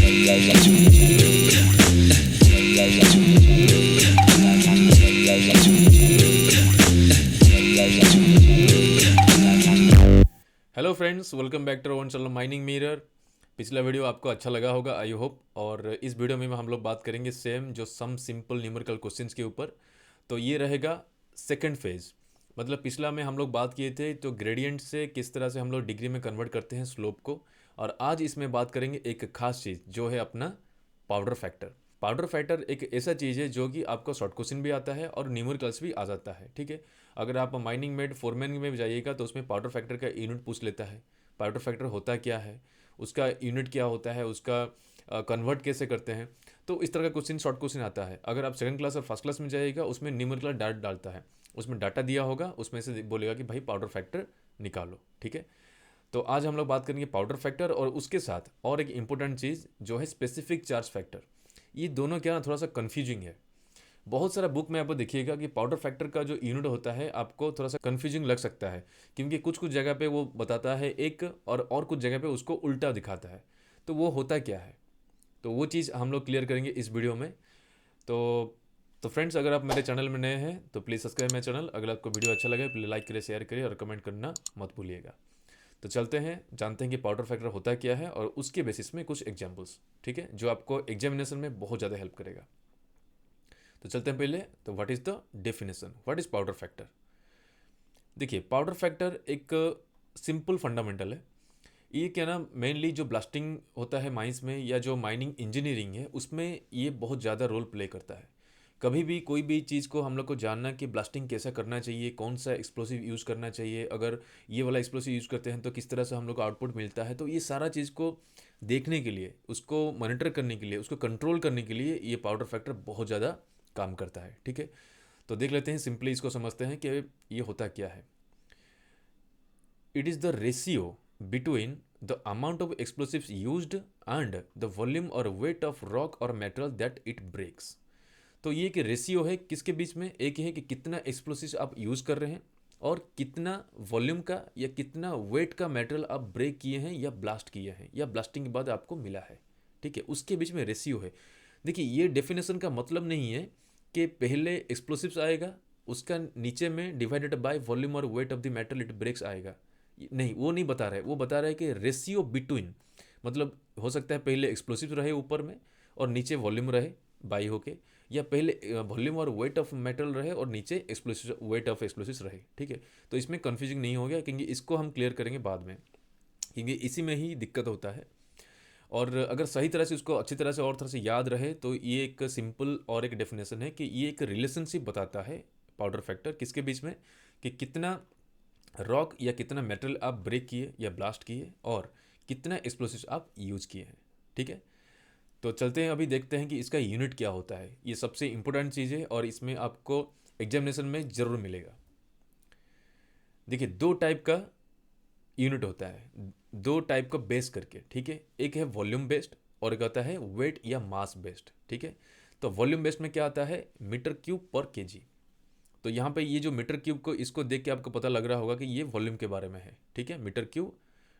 Hello friends, welcome back to own channel mining mirror. पिछला video आपको अच्छा लगा होगा आई होप। और इस वीडियो में हम लोग बात करेंगे सेम जो सम सिंपल न्यूमेरिकल क्वेश्चंस के ऊपर। तो ये रहेगा सेकंड फेज। मतलब पिछला में हम लोग बात किए थे तो ग्रेडियंट से किस तरह से हम लोग डिग्री में कन्वर्ट करते हैं स्लोप को। और आज इसमें बात करेंगे एक खास चीज़ जो है अपना पाउडर फैक्टर। पाउडर फैक्टर एक ऐसा चीज़ है जो कि आपको शॉर्ट क्वेश्चन भी आता है और न्यूमेरिकल्स भी आ जाता है। ठीक है, अगर आप माइनिंग मेड फोरमैन में जाइएगा तो उसमें पाउडर फैक्टर का यूनिट पूछ लेता है। पाउडर फैक्टर होता क्या है, उसका यूनिट क्या होता है, उसका कन्वर्ट कैसे करते हैं। तो इस तरह का क्वेश्चन शॉर्ट क्वेश्चन आता है। अगर आप सेकंड क्लास और फर्स्ट क्लास में जाइएगा उसमें न्यूमेरिकल डाटा डालता है, उसमें डाटा दिया होगा, उसमें से बोलेगा कि भाई पाउडर फैक्टर निकालो। ठीक है, तो आज हम लोग बात करेंगे पाउडर फैक्टर और उसके साथ और एक इंपॉर्टेंट चीज़ जो है स्पेसिफिक चार्ज फैक्टर। ये दोनों क्या ना थोड़ा सा कन्फ्यूजिंग है। बहुत सारा बुक में आपको देखिएगा कि पाउडर फैक्टर का जो यूनिट होता है आपको थोड़ा सा कन्फ्यूजिंग लग सकता है, क्योंकि कुछ कुछ जगह पे वो बताता है एक और कुछ जगह पे उसको उल्टा दिखाता है। तो वो होता क्या है, तो वो चीज़ हम लोग क्लियर करेंगे इस वीडियो में। तो फ्रेंड्स, अगर आप मेरे चैनल में नए हैं तो प्लीज़ सब्सक्राइब मेरे चैनल। अगर आपको वीडियो अच्छा लगे प्लीज़ लाइक करिए, शेयर करिए और कमेंट करना मत भूलिएगा। तो चलते हैं, जानते हैं कि पाउडर फैक्टर होता क्या है और उसके बेसिस में कुछ एग्जाम्पल्स, ठीक है, जो आपको एग्जामिनेशन में बहुत ज़्यादा हेल्प करेगा। तो चलते हैं पहले, तो what is the definition, what is powder factor. देखिए, पाउडर फैक्टर एक सिंपल फंडामेंटल है। ये क्या ना मेनली जो ब्लास्टिंग होता है माइंस में या जो माइनिंग इंजीनियरिंग है उसमें ये बहुत ज़्यादा रोल प्ले करता है। कभी भी कोई भी चीज़ को हम लोग को जानना कि ब्लास्टिंग कैसा करना चाहिए, कौन सा एक्सप्लोसिव यूज़ करना चाहिए, अगर ये वाला एक्सप्लोसिव यूज़ करते हैं तो किस तरह से हम लोग को आउटपुट मिलता है, तो ये सारा चीज़ को देखने के लिए, उसको मॉनिटर करने के लिए, उसको कंट्रोल करने के लिए ये पाउडर फैक्टर बहुत ज़्यादा काम करता है। ठीक है, तो देख लेते हैं, सिंपली इसको समझते हैं कि ये होता क्या है। It is the ratio between the amount of explosives used and the volume और वेट ऑफ रॉक और मेटेरियल दैट इट ब्रेक्स। तो ये एक रेशियो है किसके बीच में, एक है कि कितना एक्सप्लोसिव आप यूज़ कर रहे हैं और कितना वॉल्यूम का या कितना वेट का मेटेरियल आप ब्रेक किए हैं या ब्लास्ट किए हैं या ब्लास्टिंग के बाद आपको मिला है। ठीक है, उसके बीच में रेशियो है। देखिए, ये डेफिनेशन का मतलब नहीं है कि पहले एक्सप्लोसिव्स आएगा उसका नीचे में डिवाइडेड बाय वॉल्यूम और weight of the material it breaks आएगा। नहीं, वो नहीं बता रहा है, वो बता रहा है कि रेशियो बिटवीन, मतलब हो सकता है पहले एक्सप्लोसिव रहे ऊपर में और नीचे वॉल्यूम रहे बाई होके, या पहले वॉल्यूम और वेट ऑफ मेटल रहे और नीचे एक्सप्लोसिव वेट ऑफ एक्सप्लोसिव रहे। ठीक है, तो इसमें कन्फ्यूजिंग नहीं हो गया, क्योंकि इसको हम क्लियर करेंगे बाद में, क्योंकि इसी में ही दिक्कत होता है। और अगर सही तरह से उसको अच्छी तरह से और तरह से याद रहे तो ये एक सिंपल और एक डेफिनेशन है कि ये एक रिलेशनशिप बताता है पाउडर फैक्टर किसके बीच में, कि कितना रॉक या कितना मेटल आप ब्रेक किए या ब्लास्ट किए और कितना एक्सप्लोसिव आप यूज किए हैं। ठीक है, तो चलते हैं, अभी देखते हैं कि इसका यूनिट क्या होता है। ये सबसे इंपॉर्टेंट चीज़ है और इसमें आपको एग्जामिनेशन में ज़रूर मिलेगा। देखिए, दो टाइप का यूनिट होता है, दो टाइप का बेस करके। ठीक है, एक है वॉल्यूम बेस्ड और एक आता है वेट या मास बेस्ड। ठीक है, तो वॉल्यूम बेस्ड में क्या आता है, मीटर क्यूब पर केजी। तो यहाँ पे ये जो मीटर क्यूब को इसको देख के आपको पता लग रहा होगा कि ये वॉल्यूम के बारे में है। ठीक है, metre cube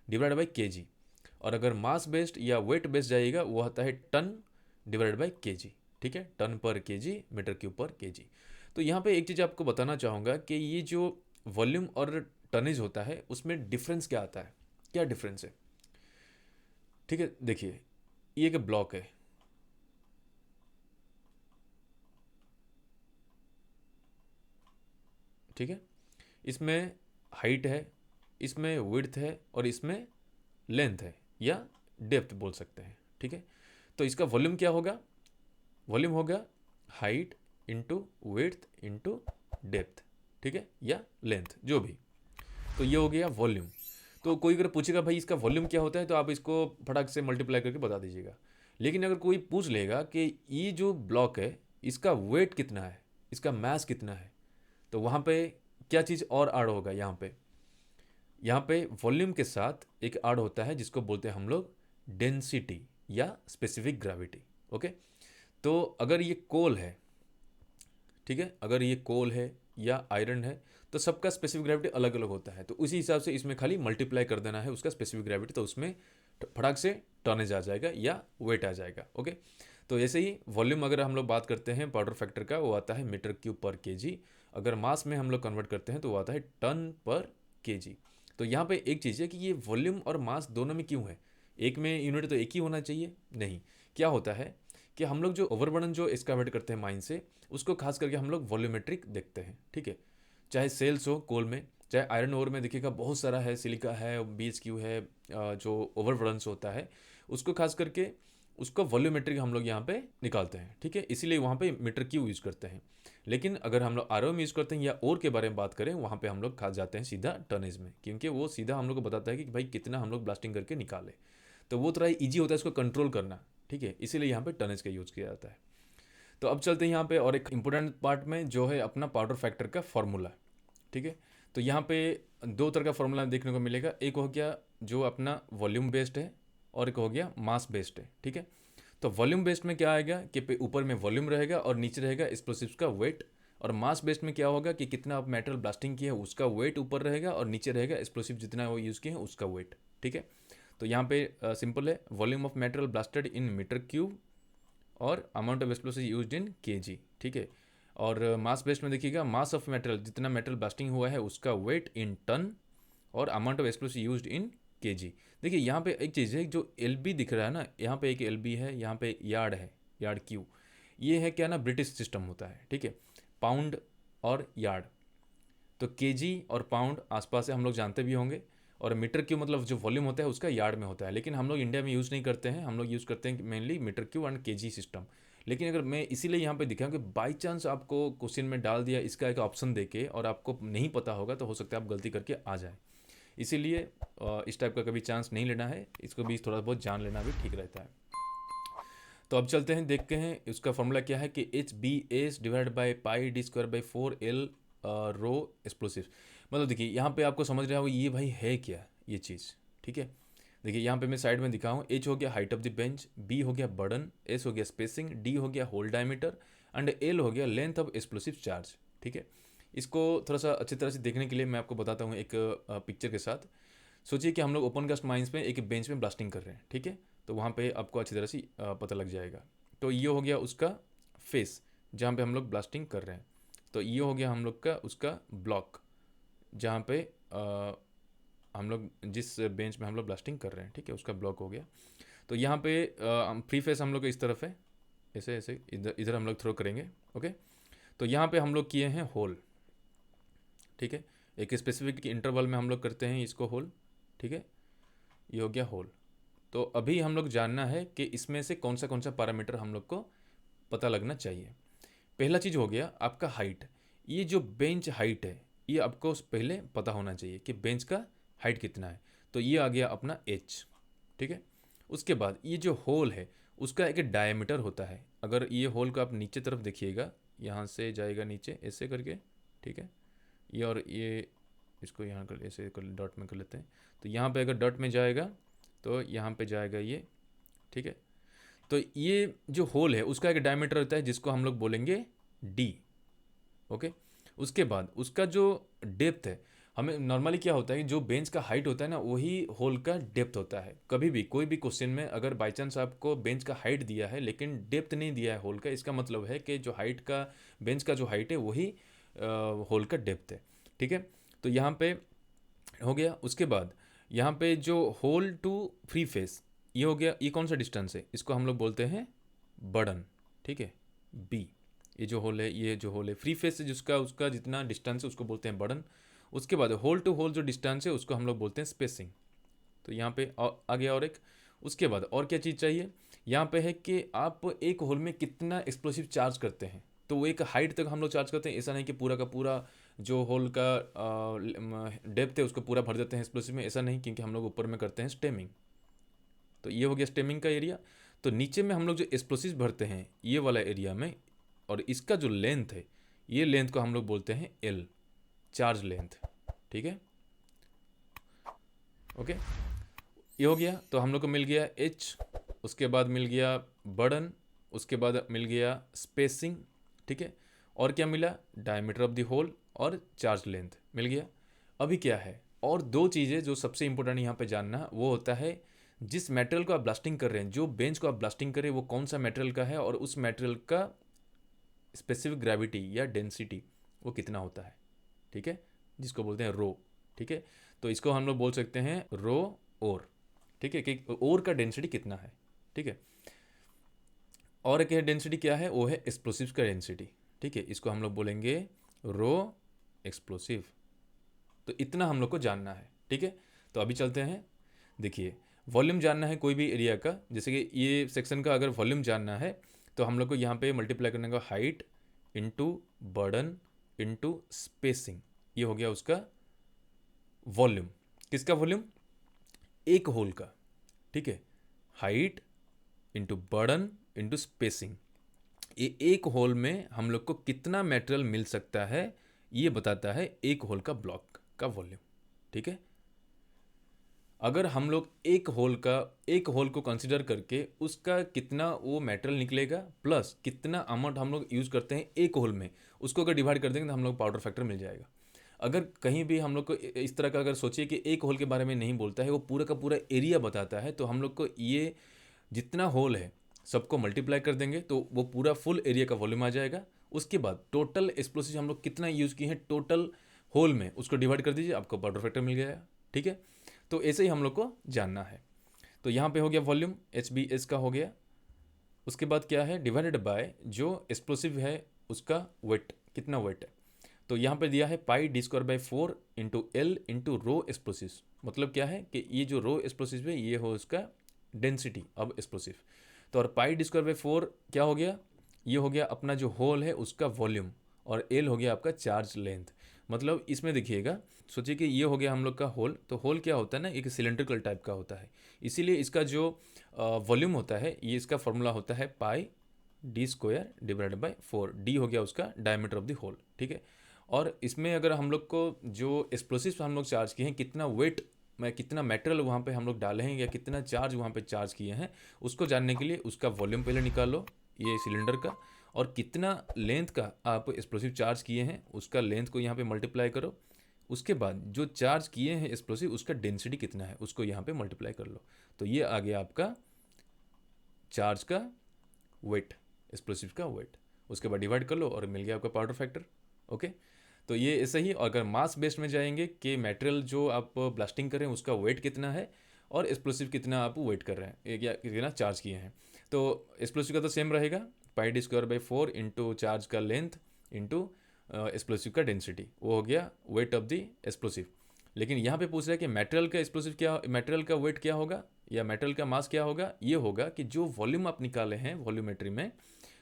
divide by kg. और अगर मास बेस्ड या वेट बेस्ड जाइएगा वो आता है टन डिवाइड बाई केजी। ठीक है, टन पर केजी, मीटर क्यूब पर केजी। तो यहाँ पे एक चीज़ आपको बताना चाहूँगा कि ये जो वॉल्यूम और टनेज होता है उसमें डिफरेंस क्या आता है, क्या डिफरेंस है। ठीक है, देखिए, ये एक ब्लॉक है। ठीक है, इसमें हाइट है, इसमें विड्थ है और इसमें लेंथ है या डेप्थ बोल सकते हैं। ठीक है, तो इसका वॉल्यूम क्या होगा, वॉल्यूम होगा height into width into depth. ठीक है, या लेंथ जो भी। तो ये हो गया वॉल्यूम। तो कोई अगर पूछेगा भाई इसका वॉल्यूम क्या होता है तो आप इसको फटाक से मल्टीप्लाई करके बता दीजिएगा। लेकिन अगर कोई पूछ लेगा कि ये जो ब्लॉक है इसका वेट कितना है, इसका मास कितना है, तो वहाँ पे क्या चीज़ और ऐड होगा, यहाँ पे वॉल्यूम के साथ एक ऐड होता है जिसको बोलते हैं हम लोग डेंसिटी या स्पेसिफिक ग्रेविटी। ओके, तो अगर ये कोल है, ठीक है, अगर ये कोल है या आयरन है तो सबका स्पेसिफिक ग्रेविटी अलग अलग होता है। तो उसी हिसाब से इसमें खाली मल्टीप्लाई कर देना है उसका स्पेसिफिक ग्रेविटी, तो उसमें फटाक से टनेज आ जाएगा या वेट आ जाएगा। ओके, तो ऐसे ही वॉल्यूम अगर हम लोग बात करते हैं पाउडर फैक्टर का, वो आता है मीटर क्यूब पर केजी। अगर मास में हम लोग कन्वर्ट करते हैं तो वो आता है टन पर केजी। तो यहाँ पे एक चीज़ है कि ये वॉल्यूम और मास दोनों में क्यों है, एक में यूनिट तो एक ही होना चाहिए, नहीं। क्या होता है कि हम लोग जो ओवरबर्डन जो एक्सकावेट करते हैं माइन से, उसको खास करके हम लोग वॉल्यूमेट्रिक देखते हैं, ठीक है। चाहे सेल्स हो कोल में, चाहे आयरन ओर में देखिएगा बहुत सारा है, सिलिका है, BHQ है, जो ओवरबर्डन होता है उसको खास करके उसको वॉल्यूमेट्रिक हम लोग यहाँ पे निकालते हैं, ठीक है। इसीलिए वहाँ पे मीटर क्यूब यूज़ करते हैं। लेकिन अगर हम लोग आरओ में यूज़ करते हैं या ओर के बारे में बात करें, वहाँ पे हम लोग खा जाते हैं सीधा टनेज में, क्योंकि वो सीधा हम लोग को बताता है कि भाई कितना हम लोग ब्लास्टिंग करके निकाले। तो वो थोड़ा ईजी होता है इसको कंट्रोल करना, ठीक है, इसीलिए यहाँ पे टनेज का यूज़ किया जाता है। तो अब चलते हैं यहाँ पे और एक इंपॉर्टेंट पार्ट में, जो है अपना पाउडर फैक्टर का फॉर्मूला, ठीक है। तो यहाँ पे दो तरह का फॉर्मूला देखने को मिलेगा, एक हो गया जो अपना वॉल्यूम बेस्ड है और एक हो गया मास बेस्ड है, ठीक है। तो वॉल्यूम बेस्ड में क्या आएगा कि ऊपर में वॉल्यूम रहेगा और नीचे रहेगा एक्सप्लोसिव्स का वेट। और मास बेस्ड में क्या होगा कि कितना आप मेटल ब्लास्टिंग किया है उसका वेट ऊपर रहेगा और नीचे रहेगा एक्सप्लोसिव जितना वो यूज़ किए हैं उसका वेट, ठीक है। तो यहाँ पे सिंपल है, volume of metal blasted in metre cube और amount of explosive used in KG, ठीक है। और मास बेस्ड में देखिएगा मास ऑफ मेटल, जितना मेटल ब्लास्टिंग हुआ है उसका वेट इन टन और amount of explosive used in KG. देखिए यहाँ पे एक चीज़ है, जो LB दिख रहा है ना, यहाँ पे एक LB है, यहाँ पे यार्ड है, यार्ड क्यू। ये है क्या ना, ब्रिटिश सिस्टम होता है, ठीक है, पाउंड और यार्ड। तो केजी और पाउंड आसपास से हम लोग जानते भी होंगे, और मीटर क्यू मतलब जो वॉल्यूम होता है उसका यार्ड में होता है। लेकिन हम लोग इंडिया में यूज़ नहीं करते हैं, हम लोग यूज़ करते हैं mainly metre cu and kg system. लेकिन अगर मैं इसीलिए यहाँ पे दिखाऊँ कि बाई चांस आपको क्वेश्चन में डाल दिया इसका एक ऑप्शन देके और आपको नहीं पता होगा, तो हो सकता है आप गलती करके आ जाए। इसीलिए इस टाइप का कभी चांस नहीं लेना है, इसको भी थोड़ा बहुत जान लेना भी ठीक रहता है। तो अब चलते हैं, देखते हैं उसका फॉर्मूला क्या है कि HBS divide by pi D square by 4L rho explosive. मतलब देखिए यहाँ पे आपको समझ रहा हो ये भाई है क्या ये चीज़, ठीक है। देखिए यहाँ पे मैं साइड में दिखाऊँ, H हो गया height of the bench, B हो गया बर्डन, S हो गया स्पेसिंग, D हो गया होल डायमीटर एंड L हो गया लेंथ ऑफ एक्सप्लोसिव चार्ज, ठीक है। इसको थोड़ा सा अच्छी तरह से देखने के लिए मैं आपको बताता हूँ एक पिक्चर के साथ। सोचिए कि हम लोग ओपन कास्ट माइंस में एक बेंच में ब्लास्टिंग कर रहे हैं, ठीक है। तो वहाँ पे आपको अच्छी तरह से पता लग जाएगा। तो ये हो गया उसका फेस जहाँ पे हम लोग ब्लास्टिंग कर रहे हैं। तो ये हो गया हम लोग का उसका ब्लॉक जहाँ पे हम लोग जिस बेंच में हम लोग ब्लास्टिंग कर रहे हैं, ठीक है, उसका ब्लॉक हो गया। तो यहाँ पे फ्री फेस हम लोग इस तरफ है, ऐसे ऐसे इधर इधर हम लोग थ्रो करेंगे, ओके। तो यहाँ पे हम लोग किए हैं होल, ठीक है, एक स्पेसिफिक इंटरवल में हम लोग करते हैं इसको होल, ठीक है। ये हो गया होल। तो अभी हम लोग जानना है कि इसमें से कौन सा पैरामीटर हम लोग को पता लगना चाहिए। पहला चीज़ हो गया आपका हाइट। ये जो बेंच हाइट है ये आपको पहले पता होना चाहिए कि बेंच का हाइट कितना है। तो ये आ गया अपना H, ठीक है। उसके बाद ये जो होल है उसका एक डायमीटर होता है। अगर ये होल को आप नीचे तरफ देखिएगा, यहाँ से जाएगा नीचे ऐसे करके, ठीक है, ये और ये इसको यहाँ कर ऐसे कर डॉट में कर लेते हैं। तो यहाँ पे अगर डॉट में जाएगा तो यहाँ पे जाएगा ये, ठीक है। तो ये जो होल है उसका एक डायमीटर होता है जिसको हम लोग बोलेंगे D, ओके। उसके बाद उसका जो डेप्थ है, हमें नॉर्मली क्या होता है कि जो बेंच का हाइट होता है ना वही होल का डेप्थ होता है। कभी भी कोई भी क्वेश्चन में अगर बाई चांस आपको बेंच का हाइट दिया है लेकिन डेप्थ नहीं दिया है होल का, इसका मतलब है कि जो हाइट का बेंच का जो हाइट है वही होल का डेप्थ है, ठीक है। तो यहाँ पे हो गया। उसके बाद यहाँ पे जो होल टू फ्री फेस ये हो गया, ये कौन सा डिस्टेंस है, इसको हम लोग बोलते हैं बर्डन, ठीक है, B। ये जो होल है, ये जो होल है फ्री फेस से जिसका उसका जितना डिस्टेंस है उसको बोलते हैं बर्डन। उसके बाद होल टू होल जो डिस्टेंस है उसको हम लोग बोलते हैं स्पेसिंग। तो यहाँ पे आ गया और एक। उसके बाद और क्या चीज़ चाहिए, यहाँ पे है कि आप एक होल में कितना एक्सप्लोसिव चार्ज करते हैं। तो वो एक हाइट तक हम लोग चार्ज करते हैं, ऐसा नहीं कि पूरा का पूरा जो होल का डेप्थ है उसको पूरा भर देते हैं एक्सप्लोसिव में, ऐसा नहीं, क्योंकि हम लोग ऊपर में करते हैं स्टेमिंग। तो ये हो गया स्टेमिंग का एरिया। तो नीचे में हम लोग जो एक्सप्लोसिव भरते हैं ये वाला एरिया में, और इसका जो लेंथ है ये लेंथ को हम लोग बोलते हैं L, चार्ज लेंथ, ठीक है, ओके। ये हो गया। तो हम लोग को मिल गया H, उसके बाद मिल गया बर्डन, उसके बाद मिल गया स्पेसिंग, ठीक है। और क्या मिला, डायमीटर ऑफ द होल और चार्ज लेंथ मिल गया। अभी क्या है, और दो चीज़ें जो सबसे इंपॉर्टेंट यहाँ पे जानना वो होता है जिस मटेरियल को आप ब्लास्टिंग कर रहे हैं, जो बेंच को आप ब्लास्टिंग कर रहे हैं, वो कौन सा मटेरियल का है और उस मटेरियल का स्पेसिफिक ग्रेविटी या डेंसिटी वो कितना होता है, ठीक है, जिसको बोलते हैं रो, ठीक है। तो इसको हम लोग बोल सकते हैं रो ओर, ठीक है, कि ओर का डेंसिटी कितना है, ठीक है। और एक डेंसिटी क्या है, वो है एक्सप्लोसिव का डेंसिटी, ठीक है, इसको हम लोग बोलेंगे रो एक्सप्लोसिव। तो इतना हम लोग को जानना है, ठीक है। तो अभी चलते हैं, देखिए वॉल्यूम जानना है कोई भी एरिया का, जैसे कि ये सेक्शन का अगर वॉल्यूम जानना है तो हम लोग को यहाँ पे मल्टीप्लाई करने का height into burden into spacing, ये हो गया उसका वॉल्यूम। किसका वॉल्यूम, एक होल का, ठीक है। Height into burden into spacing, ये एक होल में हम लोग को कितना मटेरियल मिल सकता है ये बताता है एक होल का ब्लॉक का वॉल्यूम, ठीक है। अगर हम लोग एक होल को कंसिडर करके उसका कितना वो मटेरियल निकलेगा प्लस कितना अमाउंट हम लोग यूज़ करते हैं एक होल में, उसको अगर डिवाइड कर देंगे तो हम लोग पाउडर फैक्टर मिल जाएगा। अगर कहीं भी हम लोग को इस तरह का अगर सोचिए कि एक होल के बारे में नहीं बोलता है, वो पूरा का पूरा एरिया बताता है, तो हम लोग को ये जितना होल है सबको मल्टीप्लाई कर देंगे तो वो पूरा फुल एरिया का वॉल्यूम आ जाएगा। उसके बाद टोटल एक्सप्लोसिव हम लोग कितना यूज़ किए हैं टोटल होल में, उसको डिवाइड कर दीजिए, आपको पाउडर फैक्टर मिल गया, ठीक है। तो ऐसे ही हम लोग को जानना है। तो यहाँ पे हो गया वॉल्यूम, एच बी एस का हो गया। उसके बाद क्या है, डिवाइडेड बाय जो एक्सप्लोसिव है उसका वेट, कितना वेट है। तो यहाँ पे दिया है pi D square by 4 into L into rho explosive. मतलब क्या है कि ये जो रो एक्सप्लोसिव है ये हो उसका डेंसिटी अब एक्सप्लोसिव। तो और पाई डी स्क्वायर बाई 4 क्या हो गया, ये हो गया अपना जो होल है उसका वॉल्यूम, और एल हो गया आपका चार्ज लेंथ। मतलब इसमें देखिएगा, सोचिए कि ये हो गया हम लोग का होल, तो होल क्या होता है ना, एक सिलेंड्रिकल टाइप का होता है, इसीलिए इसका जो वॉल्यूम होता है ये इसका फॉर्मूला होता है pi D square divided by 4, D हो गया उसका डायमीटर ऑफ द होल, ठीक है। और इसमें अगर हम लोग को जो एक्सप्लोसिव हम लोग चार्ज किए हैं, कितना वेट में कितना मेटेरियल वहाँ पे हम लोग डाले हैं या कितना चार्ज वहाँ पे चार्ज किए हैं, उसको जानने के लिए उसका वॉल्यूम पहले निकालो ये सिलेंडर का, और कितना लेंथ का आप एक्सप्लोसिव चार्ज किए हैं उसका लेंथ को यहाँ पे मल्टीप्लाई करो। उसके बाद जो चार्ज किए हैं एक्सप्लोसिव उसका डेंसिटी कितना है उसको यहाँ पे मल्टीप्लाई कर लो। तो ये आ गया आपका चार्ज का वेट, एक्सप्लोसिव का वेट। उसके बाद डिवाइड कर लो और मिल गया आपका पाउडर फैक्टर, ओके। तो ये ऐसे ही, अगर मास बेस्ड में जाएंगे कि मटेरियल जो आप ब्लास्टिंग कर रहे हैं उसका वेट कितना है और एक्सप्लोसिव कितना आप वेट कर रहे हैं या कितना चार्ज किए हैं, तो एक्सप्लोसिव का तो सेम रहेगा, pi D square by 4 into charge का लेंथ इंटू एक्सप्लोसिव का डेंसिटी, वो हो गया वेट ऑफ द एक्सप्लोसिव। लेकिन यहाँ पे पूछ रहा है कि मेटेरियल का एक्सप्लोसिव क्या, मेटेरियल का वेट क्या होगा या मेटेरियल का मास क्या होगा। ये होगा कि जो वॉल्यूम आप निकाले हैं वॉल्यूमेट्री में,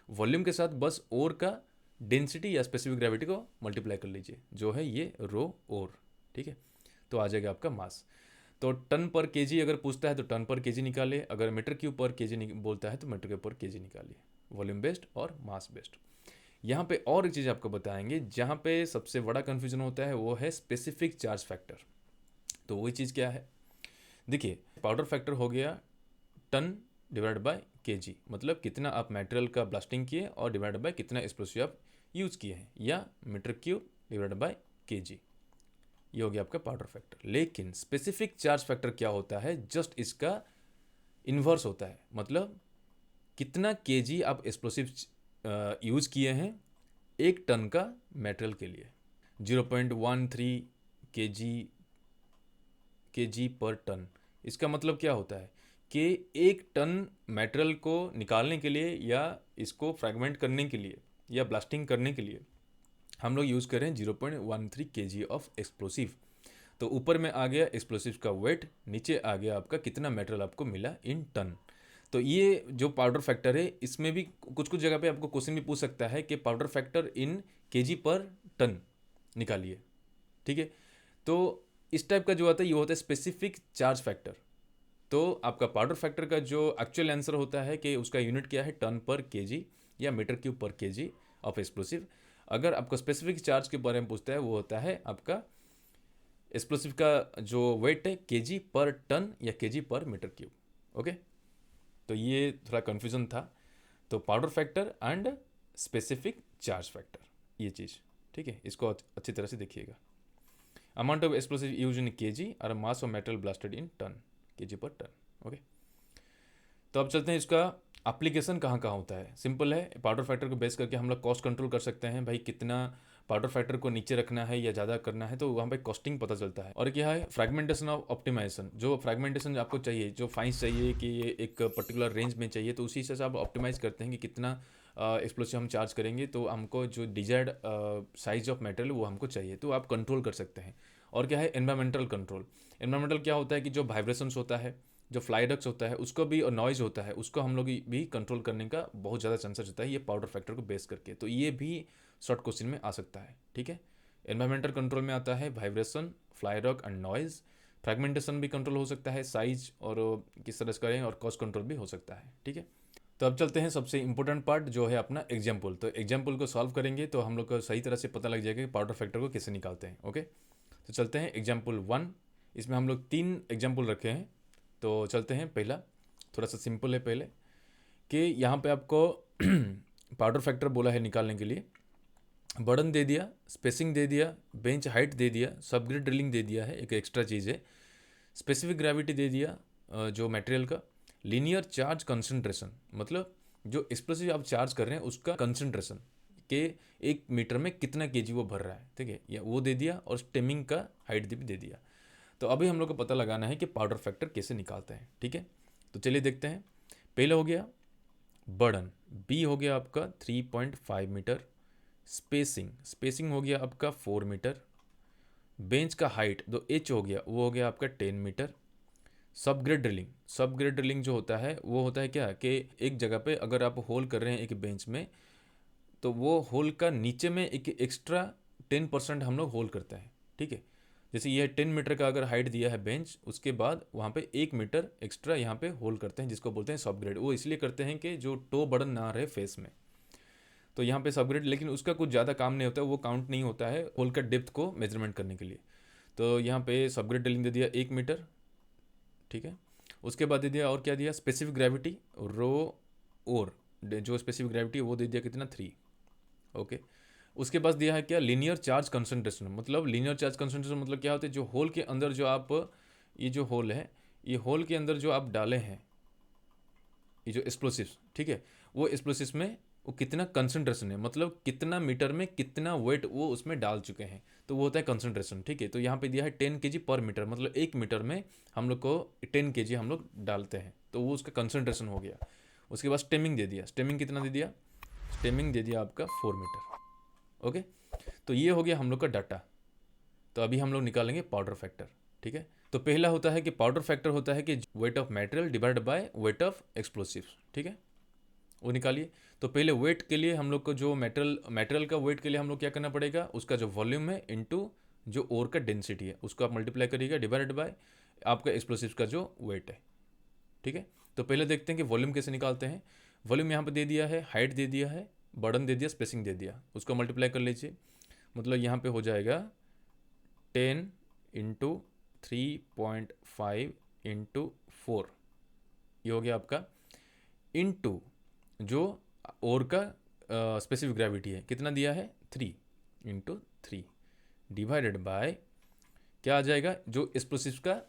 वॉल्यूम के साथ बस ओर का डेंसिटी या स्पेसिफिक ग्रेविटी को मल्टीप्लाई कर लीजिए, जो है ये रो ओर, ठीक है। तो आ जाएगा आपका मास। तो टन पर केजी अगर पूछता है तो टन पर केजी निकालिए, अगर मीटर क्यूब पर केजी बोलता है तो मीटर क्यूब पर केजी निकालिए, वॉल्यूम बेस्ड और मास बेस्ड। यहाँ पे और एक चीज़ आपको बताएंगे जहाँ पे सबसे बड़ा कन्फ्यूजन होता है, वो है स्पेसिफिक चार्ज फैक्टर। तो वही चीज़ क्या है, देखिए पाउडर फैक्टर हो गया टन डिवाइड बाय केजी, मतलब कितना आप मटेरियल का ब्लास्टिंग किए और डिवाइड बाय कितना एक्सप्लोसिव आप यूज़ किए हैं, या metre cube divide by kg, ये हो गया आपका पाउडर फैक्टर। लेकिन स्पेसिफिक चार्ज फैक्टर क्या होता है, जस्ट इसका इन्वर्स होता है, मतलब कितना केजी आप एक्सप्लोसिव यूज़ किए हैं एक टन का मटेरियल के लिए। 0.13 केजी पर टन, इसका मतलब क्या होता है कि एक टन मटेरियल को निकालने के लिए या इसको फ्रैगमेंट करने के लिए या ब्लास्टिंग करने के लिए हम लोग यूज़ करें 0.13 केजी ऑफ एक्सप्लोसिव। तो ऊपर में आ गया एक्सप्लोसिव का वेट, नीचे आ गया आपका कितना मटेरियल आपको मिला इन टन। तो ये जो पाउडर फैक्टर है इसमें भी कुछ कुछ जगह पे आपको क्वेश्चन भी पूछ सकता है कि पाउडर फैक्टर इन केजी पर टन निकालिए, ठीक है। तो इस टाइप का जो आता है ये होता है स्पेसिफिक चार्ज फैक्टर। तो आपका पाउडर फैक्टर का जो एक्चुअल आंसर होता है कि उसका यूनिट क्या है, टन पर केजी या मीटर क्यूब पर केजी ऑफ एक्सप्लोसिव। अगर आपको स्पेसिफिक चार्ज के बारे में पूछता है वो होता है आपका एक्सप्लोसिव का जो वेट है केजी पर टन या केजी पर मीटर क्यूब, ओके। तो ये थोड़ा कन्फ्यूजन था। तो powder factor and specific charge factor ये चीज़, ठीक है, इसको अच्छी तरह से देखिएगा। Amount of explosive use in KG और mass of metal blasted in ton, KG पर टन, ओके, तो अब चलते हैं इसका एप्लीकेशन कहाँ कहाँ होता है। सिंपल है, पाउडर फैक्टर को बेस करके हम लोग कॉस्ट कंट्रोल कर सकते हैं। भाई कितना पाउडर फैक्टर को नीचे रखना है या ज़्यादा करना है, तो वहाँ पे कॉस्टिंग पता चलता है। और क्या है, फ्रैगमेंटेशन ऑफ ऑप्टिमाइजेशन, जो फ्रैगमेंटेशन आपको चाहिए, जो फाइन्स चाहिए कि ये एक पर्टिकुलर रेंज में चाहिए, तो उसी हिसाब से आप ऑप्टिमाइज करते हैं कि कितना एक्सप्लोसिव हम चार्ज करेंगे, तो हमको जो डिजायर्ड साइज ऑफ मेटेरियल वो हमको चाहिए, तो आप कंट्रोल कर सकते हैं। और क्या है, एनवायरमेंटल कंट्रोल। एनवायरमेंटल क्या होता है कि जो वाइब्रेशंस होता है, जो फ्लाइडक्स होता है उसको भी, और नॉइज़ होता है उसको हम लोग भी कंट्रोल करने का बहुत ज़्यादा चांसेस होता है ये पाउडर फैक्टर को बेस करके। तो ये भी शॉर्ट क्वेश्चन में आ सकता है। ठीक है, एनवायरमेंटल कंट्रोल में आता है वाइब्रेशन, फ्लाइडक एंड नॉइज़। फ्रैगमेंटेशन भी कंट्रोल हो सकता है, साइज और किस तरह से करें, और कॉस्ट कंट्रोल भी हो सकता है। ठीक है, तो अब चलते हैं सबसे इंपॉर्टेंट पार्ट जो है अपना एग्जाम्पल। तो एग्जाम्पल को सॉल्व करेंगे तो हम लोग को सही तरह से पता लग जाएगा कि पाउडर फैक्टर को कैसे निकालते हैं। ओके, तो चलते हैं एग्जाम्पल 1। इसमें हम लोग 3 एग्जाम्पल रखे हैं। तो चलते हैं, पहला थोड़ा सा सिंपल है पहले, कि यहाँ पे आपको पाउडर फैक्टर बोला है निकालने के लिए। बर्डन दे दिया, स्पेसिंग दे दिया, बेंच हाइट दे दिया, सबग्रिड ड्रिलिंग दे दिया है, एक एक्स्ट्रा चीज़ है, स्पेसिफिक ग्रेविटी दे दिया जो मटेरियल का, लीनियर चार्ज कंसंट्रेशन, मतलब जो एक्सप्लोसिव आप चार्ज कर रहे हैं उसका कंसंट्रेशन के 1 मीटर में कितना केजी वो भर रहा है, ठीक है, या वो दे दिया, और स्टेमिंग का हाइट भी दे दिया। तो अभी हम लोग को पता लगाना है कि पाउडर फैक्टर कैसे निकालते हैं। ठीक है, तो चलिए देखते हैं। पहले हो गया बर्डन, बी हो गया आपका 3.5 मीटर, स्पेसिंग हो गया आपका 4 मीटर, बेंच का हाइट जो एच हो गया वो हो गया आपका 10 मीटर। सब ग्रेड ड्रिलिंग जो होता है वो होता है क्या, कि एक जगह पे अगर आप होल कर रहे हैं एक बेंच में, तो वो होल का नीचे में एक एक्स्ट्रा 10% हम लोग होल करते हैं। ठीक है, जैसे ये 10 मीटर का अगर हाइट दिया है बेंच, उसके बाद वहाँ पे 1 मीटर एक्स्ट्रा यहाँ पे होल करते हैं, जिसको बोलते हैं सब ग्रेड। वो इसलिए करते हैं कि जो टो बर्डन ना रहे फेस में, तो यहाँ पे सब ग्रेड, लेकिन उसका कुछ ज़्यादा काम नहीं होता है, वो काउंट नहीं होता है होल का डेप्थ को मेजरमेंट करने के लिए। तो यहाँ पे सब ग्रेड ड्रिलिंग दे दिया 1 मीटर। ठीक है, उसके बाद दे दिया और क्या दिया, स्पेसिफिक ग्रेविटी रो, और जो स्पेसिफिक ग्रेविटी है वो दे दिया कितना, 3। ओके, उसके पास दिया है क्या, लीनियर चार्ज कंसंट्रेशन। मतलब लीनियर चार्ज कंसंट्रेशन मतलब क्या होता है, जो होल के अंदर जो आप, ये जो होल है, ये होल के अंदर जो आप डाले हैं ये जो एक्सप्लोसिव्स, ठीक है, वो एक्सप्लोसिव्स में वो कितना कंसंट्रेशन है, मतलब कितना मीटर में कितना वेट वो उसमें डाल चुके हैं, तो वो होता है कंसंट्रेशन। ठीक है, तो यहाँ पे दिया है 10 केजी पर मीटर, मतलब 1 मीटर में हम लोग को 10 केजी हम लोग डालते हैं, तो वो उसका कंसंट्रेशन हो गया। उसके बाद स्टेमिंग दे दिया, स्टेमिंग कितना दे दिया, स्टेमिंग दे दिया आपका 4 मीटर। ओके, तो ये हो गया हम लोग का डाटा। तो अभी हम लोग निकालेंगे पाउडर फैक्टर। ठीक है, तो पहला होता है कि पाउडर फैक्टर होता है कि weight of material divide by weight of explosive. ठीक है, वो निकालिए। तो पहले वेट के लिए हम लोग को जो मटेरियल का वेट के लिए हम लोग क्या करना पड़ेगा, उसका जो वॉल्यूम है इनटू जो ओर का डेंसिटी है उसको आप मल्टीप्लाई करिएगा डिवाइडेड बाय आपका एक्सप्लोसिव का जो वेट है। ठीक है, तो पहले देखते हैं कि वॉल्यूम कैसे निकालते हैं। वॉल्यूम यहाँ पर दे दिया है, हाइट दे दिया है, बर्डन दे दिया, स्पेसिंग दे दिया, उसको मल्टीप्लाई कर लीजिए। मतलब यहाँ पे हो जाएगा 10 इंटू 3.5 इंटू 4, ये हो गया आपका, इंटू जो और का स्पेसिफिक ग्रेविटी है कितना दिया है, 3 इंटू 3 डिवाइडेड बाय क्या आ जाएगा, जो एक्सप्लोसिव का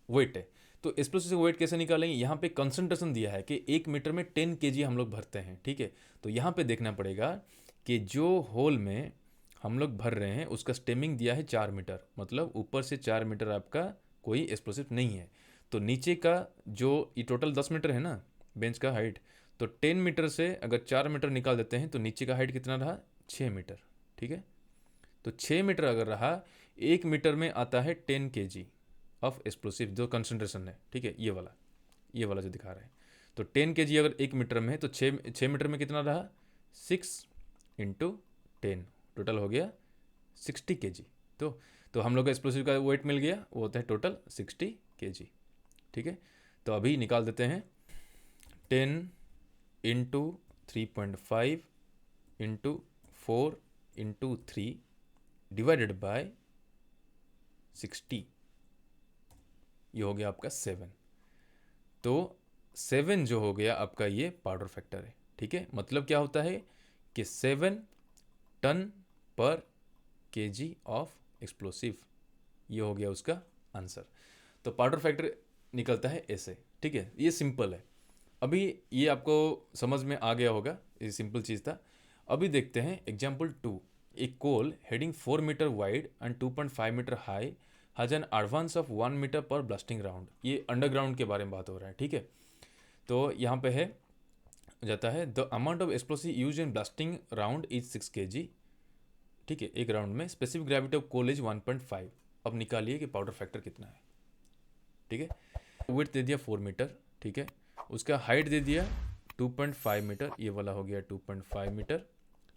वेट है। तो एक्सप्लोसिव वेट कैसे निकालेंगे, यहाँ पे कंसंट्रेशन दिया है कि 1 मीटर में 10 केजी हम लोग भरते हैं। ठीक है, तो यहाँ पे देखना पड़ेगा कि जो होल में हम लोग भर रहे हैं उसका स्टेमिंग दिया है 4 मीटर, मतलब ऊपर से 4 मीटर आपका कोई एक्सप्लोसिव नहीं है। तो नीचे का जो ये टोटल 10 मीटर है ना बेंच का हाइट, तो 10 मीटर से अगर 4 मीटर निकाल देते हैं तो नीचे का हाइट कितना रहा, 6 मीटर। ठीक है, तो 6 मीटर अगर रहा, 1 मीटर में आता है 10 केजी ऑफ एक्सप्लोसिव जो कंसंट्रेशन है। ठीक है, ये वाला जो दिखा रहा है, तो 10 केजी अगर 1 मीटर में है तो 6 मीटर में कितना रहा, 6 इंटू 10, टोटल हो गया 60 केजी। तो हम लोग का एक्सप्लोसिव का वेट मिल गया, वो होता है टोटल 60 केजी। ठीक है, तो अभी निकाल देते हैं, 10 into 3.5 into 4 into 3 divided by 60, ये हो गया आपका 7। तो 7 जो हो गया आपका ये पाउडर फैक्टर है। ठीक है, मतलब क्या होता है कि 7 टन पर केजी ऑफ एक्सप्लोसिव, ये हो गया उसका आंसर। तो पाउडर फैक्टर निकलता है ऐसे। ठीक है, ये सिंपल है। अभी ये आपको समझ में आ गया होगा, ये सिंपल चीज़ था। अभी देखते हैं एग्जाम्पल 2। एक coal heading 4 metre wide and 2.5 metre high has an advance of 1 metre per blasting round. ये अंडरग्राउंड के बारे में बात हो रहा है, ठीक है। तो यहाँ पे है जाता है the amount of explosive use in blasting round is 6 kg, ठीक है, एक राउंड में। Specific gravity of coal is 1.5। अब निकालिए कि पाउडर फैक्टर कितना है, ठीक है। विड्थ दे दिया 4 मीटर, ठीक है। उसका हाइट दे दिया 2.5 मीटर, ये वाला हो गया 2.5 मीटर,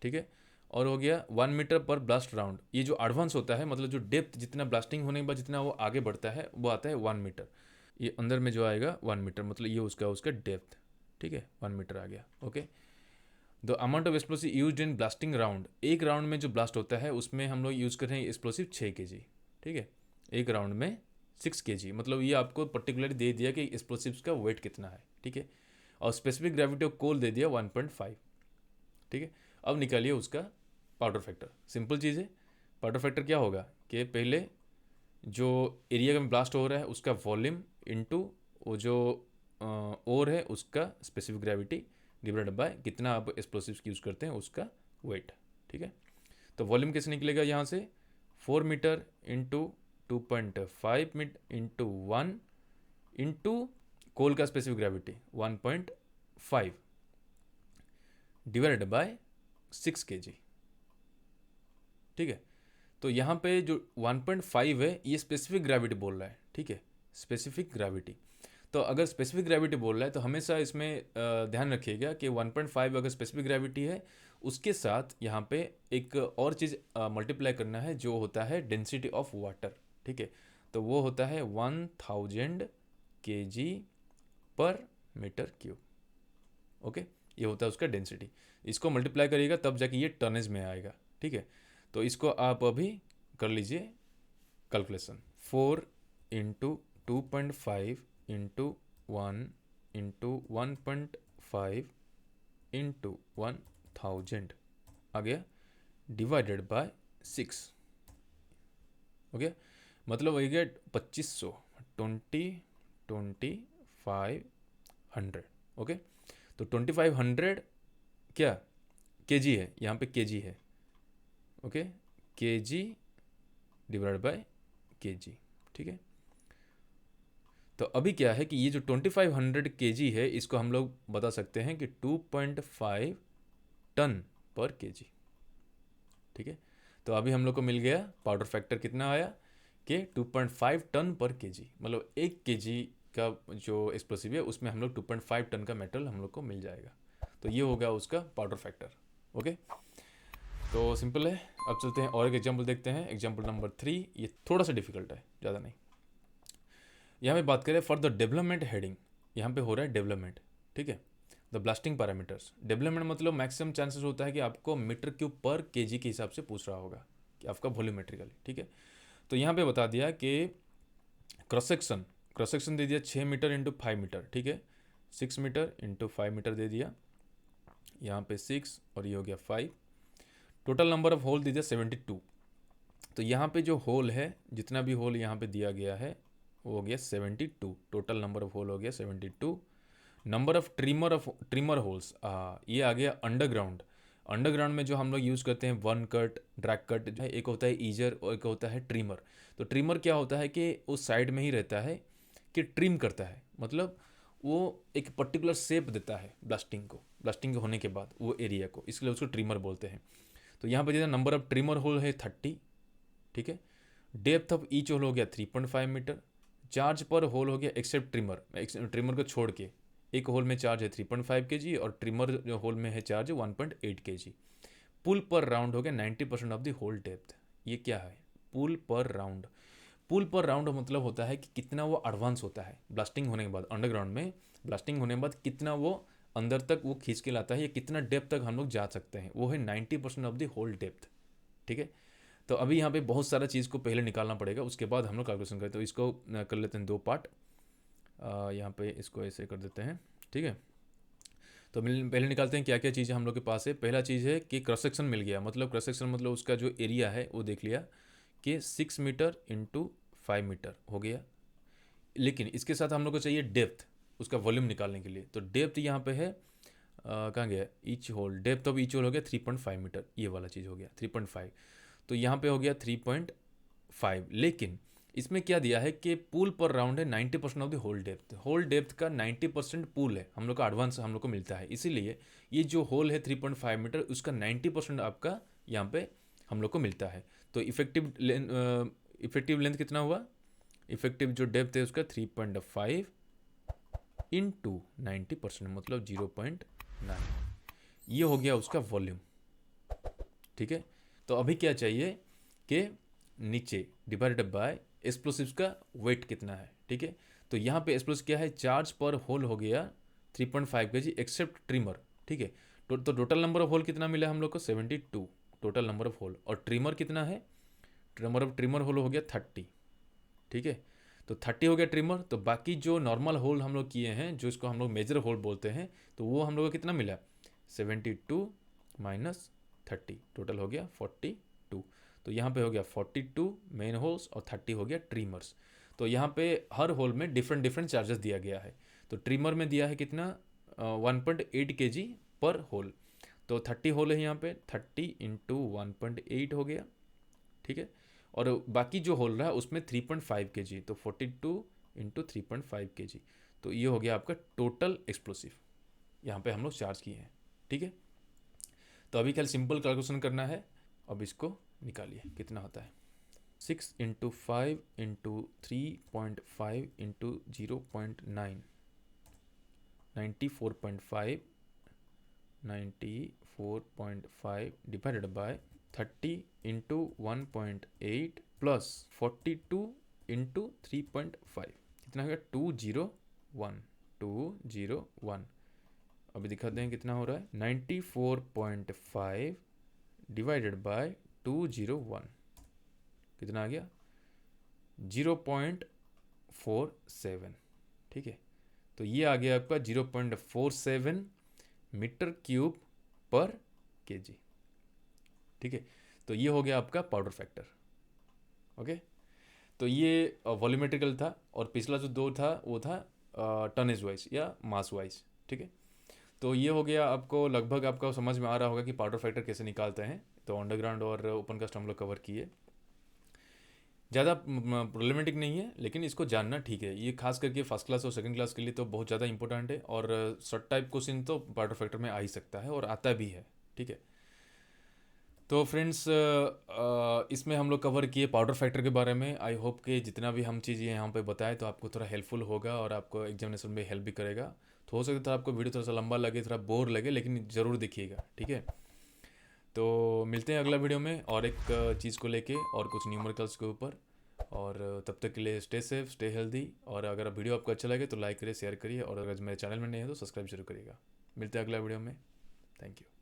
ठीक है। और हो गया 1 मीटर पर ब्लास्ट राउंड। ये जो एडवांस होता है, मतलब जो डेप्थ जितना ब्लास्टिंग होने के बाद जितना वो आगे बढ़ता है, वो आता है 1 मीटर। ये अंदर में जो आएगा 1 मीटर, मतलब ये उसका उसका डेप्थ, ठीक है, 1 मीटर आ गया, okay. The amount of explosive use in blasting round, एक राउंड में जो ब्लास्ट होता है उसमें हम लोग यूज़ कर रहे हैं एक्सप्लोसिव 6 kg, ठीक है। एक राउंड में 6 kg, मतलब ये आपको पर्टिकुलर दे दिया कि एक्सप्लोसिव्स का वेट कितना है, ठीक है। और स्पेसिफिक ग्रेविटी ऑफ कोल दे दिया 1.5, ठीक है। अब निकालिए उसका पाउडर फैक्टर। सिंपल चीज़ है। पाउडर फैक्टर क्या होगा कि पहले जो एरिया में ब्लास्ट हो रहा है उसका वॉल्यूम इनटू वो जो ओर है उसका स्पेसिफिक ग्रेविटी डिवाइडेड बाय कितना आप एक्सप्लोसिव्स यूज़ करते हैं उसका वेट, ठीक है। तो वॉल्यूम कैसे निकलेगा यहाँ से, 4 metre into 2.5 metre into 1 into coal का specific gravity 1.5 divided by 6 kg, ठीक है। तो यहाँ पे जो 1.5 है ये स्पेसिफिक ग्रेविटी बोल रहा है, ठीक है, स्पेसिफिक ग्रेविटी। तो अगर स्पेसिफिक ग्रेविटी बोल रहा है तो हमेशा इसमें ध्यान रखिएगा कि 1.5 अगर स्पेसिफिक ग्रेविटी है, उसके साथ यहाँ पे एक और चीज़ मल्टीप्लाई करना है जो होता है डेंसिटी ऑफ वाटर, ठीक है। तो वो होता है 1000 kg पर मीटर क्यूब, ओके। ये होता है उसका डेंसिटी। इसको मल्टीप्लाई करिएगा तब जाके ये टनेज में आएगा, ठीक है। तो इसको आप अभी कर लीजिए calculation. 4 into 2.5 into 1 into 1.5 into 1000 आ गया डिवाइडेड बाय 6, ओके। मतलब हो गया 2500, 2500, ओके। तो 2500 क्या केजी है, यहाँ पे केजी है, okay, KG divide by KG, ठीक है। तो अभी क्या है कि ये जो 2500 केजी है इसको हम लोग बता सकते हैं कि 2.5 टन पर केजी, ठीक है। तो अभी हम लोग को मिल गया पाउडर फैक्टर कितना आया कि 2.5 टन पर केजी, मतलब 1 केजी का जो एक्सप्लोसिव है उसमें हम लोग 2.5 टन का मेटल हम लोग को मिल जाएगा। तो ये होगा उसका पाउडर फैक्टर, ओके। तो सिंपल है। अब चलते हैं और एक एग्जाम्पल देखते हैं। एग्जाम्पल नंबर 3, ये थोड़ा सा डिफिकल्ट है, ज़्यादा नहीं। यहाँ पे बात करें फॉर द डेवलपमेंट हेडिंग, यहाँ पे हो रहा है डेवलपमेंट, ठीक है। द ब्लास्टिंग पैरामीटर्स, डेवलपमेंट मतलब मैक्सिमम चांसेस होता है कि आपको मीटर क्यूब पर केजी के हिसाब से पूछ रहा होगा कि आपका वॉल्यूमेट्रिकली, ठीक है। तो यहाँ पे बता दिया कि क्रॉस सेक्शन दे दिया 6 मीटर इंटू 5 मीटर, ठीक है। 6 मीटर इंटू 5 मीटर दे दिया, यहाँ पे 6 और ये हो गया 5। टोटल नंबर ऑफ होल दे दिया 72। तो यहाँ पे जो होल है, जितना भी होल यहाँ पे दिया गया है वो हो गया 72। टोटल नंबर ऑफ होल हो गया 72। नंबर ऑफ ट्रिमर होल्स, ये आ गया अंडरग्राउंड। अंडरग्राउंड में जो हम लोग यूज़ करते हैं वन कट, ड्रैग कट, एक होता है ईजर और एक होता है ट्रिमर। तो ट्रिमर क्या होता है कि उस साइड में ही रहता है कि ट्रिम करता है, मतलब वो एक पर्टिकुलर शेप देता है ब्लास्टिंग होने के बाद वो एरिया को, इसलिए उसको ट्रिमर बोलते हैं। तो यहाँ पर जैसे नंबर ऑफ ट्रिमर होल है 30, ठीक है। डेप्थ ऑफ ईच होल हो गया 3.5 मीटर। चार्ज पर होल हो गया एक्सेप्ट ट्रिमर को छोड़ के, एक होल में चार्ज है 3.5 kg और ट्रिमर जो होल में है चार्ज 1.8 kg। पुल पर राउंड हो गया 90% ऑफ द होल डेप्थ। ये क्या है, पुल पर राउंड। पुल पर राउंड मतलब होता है कि कितना वो एडवांस होता है ब्लास्टिंग होने के बाद, अंडरग्राउंड में ब्लास्टिंग होने के बाद कितना वो अंदर तक वो खींच के लाता है या कितना डेप्थ तक हम लोग जा सकते हैं, वो है 90% ऑफ द होल डेप्थ, ठीक है। तो अभी यहाँ पे बहुत सारा चीज़ को पहले निकालना पड़ेगा, उसके बाद हम लोग कैलकुलेशन करें। तो इसको कर लेते हैं 2 पार्ट। यहाँ पे इसको ऐसे कर देते हैं, ठीक है। तो पहले निकालते हैं क्या क्या चीज़ें हम लोग के पास है। पहला चीज़ है कि क्रॉस सेक्शन मिल गया, मतलब क्रॉस सेक्शन मतलब उसका जो एरिया है वो देख लिया कि 6 मीटर इंटू 5 मीटर हो गया। लेकिन इसके साथ हम लोग को चाहिए डेप्थ। उसका वॉल्यूम निकालने के लिए। तो डेप्थ यहाँ पे है कहाँ गया, each hole, depth of each hole हो गया 3.5 मीटर, ये वाला चीज़ हो गया 3.5। तो यहाँ पे हो गया 3.5, लेकिन इसमें क्या दिया है कि पूल पर राउंड है 90% ऑफ द होल डेप्थ का 90% पूल है, हम लोग का एडवांस हम लोग को मिलता है, इसीलिए ये जो होल है 3.5 मीटर उसका 90% आपका यहाँ पे हम लोग को मिलता है। तो इफेक्टिव लेंथ कितना हुआ, इफेक्टिव जो डेप्थ है उसका 3.5 इंटू 90%, मतलब 0.9, ये हो गया उसका वॉल्यूम। ठीक है, तो अभी क्या चाहिए कि नीचे डिवाइडेड बाय एक्सप्लोसिव्स का वेट कितना है। ठीक है, तो यहाँ पे एक्सप्लोसिव क्या है, चार्ज पर होल हो गया 3.5 kg एक्सेप्ट ट्रिमर। ठीक है, तो टोटल नंबर ऑफ होल कितना मिला हम लोग को, 72 टोटल नंबर ऑफ होल, और ट्रिमर कितना है, ट्रिमर होल हो गया 30। ठीक है, तो 30 हो गया ट्रिमर, तो बाकी जो नॉर्मल होल हम लोग किए हैं, जो इसको हम लोग मेजर होल बोलते हैं, तो वो हम लोग को कितना मिला, 72 माइनस 30, टोटल हो गया 42। तो यहाँ पे हो गया 42 मेन होल्स और 30 हो गया ट्रिमर्स। तो यहाँ पे हर होल में डिफरेंट डिफरेंट चार्जेस दिया गया है। तो ट्रिमर में दिया है कितना, 1.8 kg पर होल। तो 30 होल है यहाँ पे, 30 इंटू 1.8 हो गया। ठीक है, और बाकी जो होल रहा है उसमें 3.5 kg, तो 42 इंटू 3.5 kg, तो ये हो गया आपका टोटल एक्सप्लोसिव यहाँ पे हम लोग चार्ज किए हैं। ठीक है, तो अभी क्या सिंपल कैलकुलेशन करना है, अब इसको निकालिए कितना होता है, 6 into 5 into 3.5 into 0.9, 94.5, 94.5 divided by 30 into 1.8 plus 42 into 3.5, कितना हो गया 201, 201। अभी दिखाते हैं कितना हो रहा है, 94.5 डिवाइडेड बाय 201, कितना आ गया 0.47। ठीक है, तो ये आ गया आपका 0.47 मीटर क्यूब पर केजी। ठीक है, तो ये हो गया आपका पाउडर फैक्टर। ओके, तो ये वॉल्यूमेट्रिकल था, और पिछला जो दो था वो था टनेज वाइज या मास वाइज। ठीक है, तो ये हो गया, आपको लगभग आपका समझ में आ रहा होगा कि पाउडर फैक्टर कैसे निकालते हैं। तो अंडरग्राउंड और ओपन कास्ट हम लोग कवर किए, ज़्यादा प्रॉब्लमेटिक नहीं है, लेकिन इसको जानना ठीक है। ये खास करके फर्स्ट क्लास और सेकंड क्लास के लिए तो बहुत ज़्यादा इंपॉर्टेंट है, और शॉर्ट टाइप क्वेश्चन तो पाउडर फैक्टर में आ ही सकता है और आता भी है। ठीक है, तो फ्रेंड्स इसमें हम लोग कवर किए पाउडर फैक्टर के बारे में। आई होप कि जितना भी हम चीज़ें यहाँ पे बताएं तो आपको थोड़ा हेल्पफुल होगा और आपको एग्जामिनेशन में हेल्प भी करेगा। तो हो सकता है आपको वीडियो थोड़ा सा लंबा लगे, थोड़ा बोर लगे, लेकिन ज़रूर देखिएगा। ठीक है, तो मिलते हैं अगला वीडियो में और एक चीज़ को लेके और कुछ न्यूमेरिकल्स के ऊपर। और तब तक के लिए स्टे सेफ, स्टे हेल्दी, और अगर वीडियो आपको अच्छा लगे तो लाइक करिए, शेयर करिए, और अगर मेरे चैनल में नहीं है तो सब्सक्राइब जरूर करिएगा। मिलते हैं अगला वीडियो में। Thank you.